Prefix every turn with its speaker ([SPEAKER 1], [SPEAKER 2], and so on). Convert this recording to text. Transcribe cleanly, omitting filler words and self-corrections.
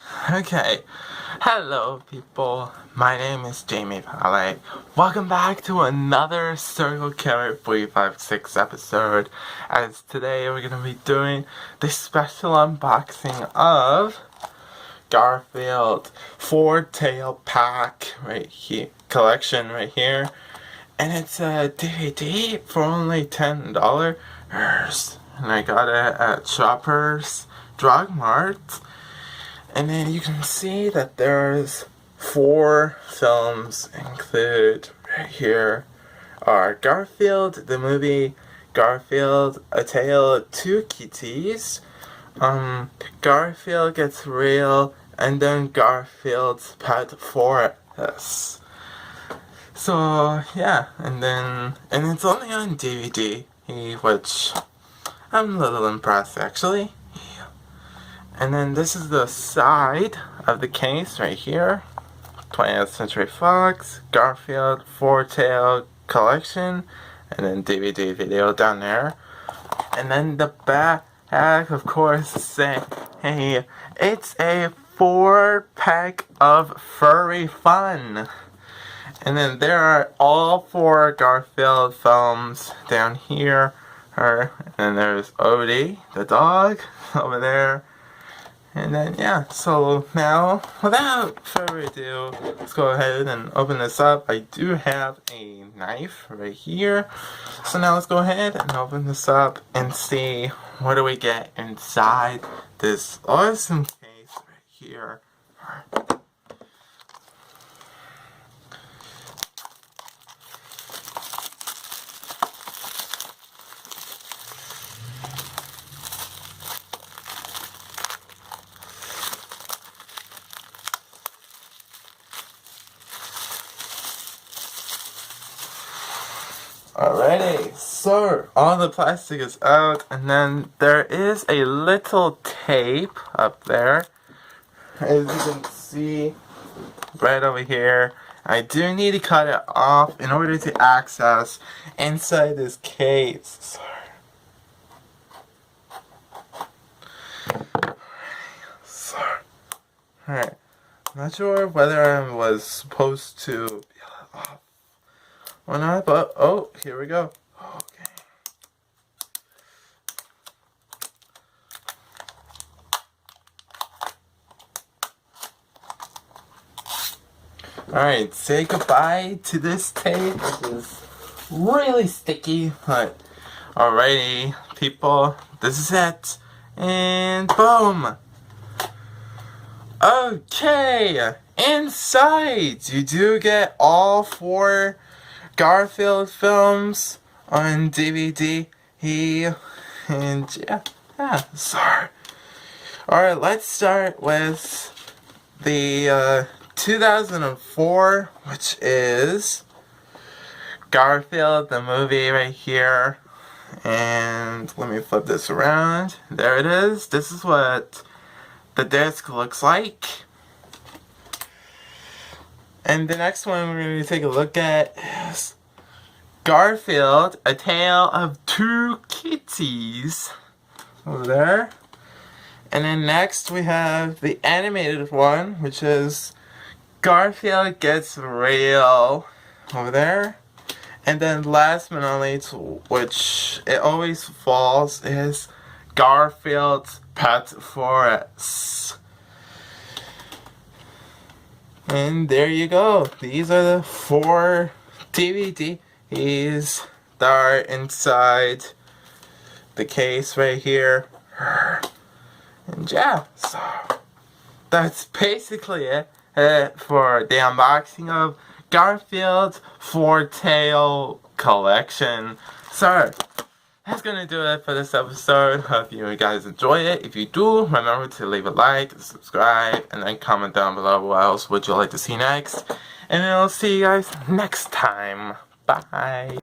[SPEAKER 1] Okay, hello people, my name is Jamie Pale. Welcome back to another Circle Killer 356 episode, as today we're going to be doing the special unboxing of Garfield 4-tail pack right here, collection right here, and it's a DVD for only $10, and I got it at Shoppers Drug Mart. And then you can see that there's 4 films included right here are Garfield, the movie Garfield, A Tale of Two Kitties, Garfield Gets Real, and then Garfield's Pet Forest. So yeah, and it's only on DVD, which I'm a little impressed actually. And then this is the side of the case right here. 20th Century Fox, Garfield, 4-tail collection, and then DVD video down there. And then the back, of course, say, hey, it's a 4-pack of furry fun. And then there are all 4 Garfield films down here. And then there's Odie, the dog, over there. And then, yeah, so now, without further ado, let's go ahead and open this up. I do have a knife right here. So now let's go ahead and open this up and see what do we get inside this awesome case right here. Alrighty, so all the plastic is out, and then there is a little tape up there, as you can see right over here. I do need to cut it off in order to access inside this case. Alright, I'm not sure whether I was supposed to be off or not, but oh, here we go. Okay. Alright, say goodbye to this tape, which is really sticky, but alrighty, people, this is it, and boom! Okay, inside you do get all 4 Garfield films on DVD. Sorry. Alright, let's start with the 2004, which is Garfield, the movie right here. And let me flip this around. There it is. This is what the disc looks like. And the next one we're going to take a look at is Garfield, A Tale of Two Kitties, over there. And then next we have the animated one, which is Garfield Gets Real, over there. And then last but not least, which it always falls, is Garfield's Pet Forest. And there you go. These are the 4 DVDs that are inside the case right here. And yeah, so that's basically it for the unboxing of Garfield's 4-tail collection. So that's gonna do it for this episode. Hope you guys enjoy it. If you do, remember to leave a like, subscribe, and then comment down below what else would you like to see next. And I'll see you guys next time. Bye.